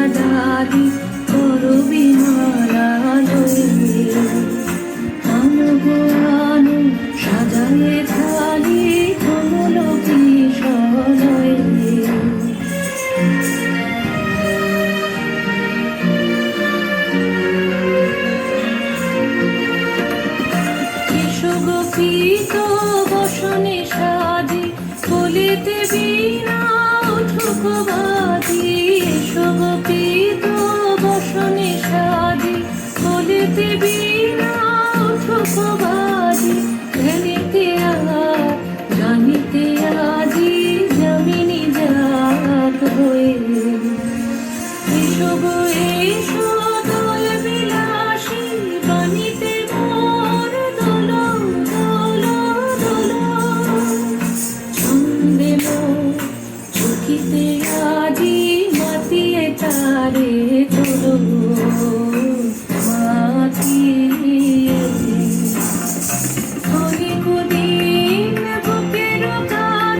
দাদি করবি মালা লয়ে আনবো আনো সাজায়ে থালি কমল কিশলয়ে গোপীত বসনে সাজি বলিতে বীণা উঠুক বাজি এসো গোপীত বসনে সাজি বলিতে বীণা উঠুক বাজি জানিতে জানিতে আজি যামিনী জাত হয়ে এসো গো এসো দোল বিলাসী বাণীতে মোর দোল দোল দোল ছন্দে মোর চকিতে আজি মাতিয়ে তারে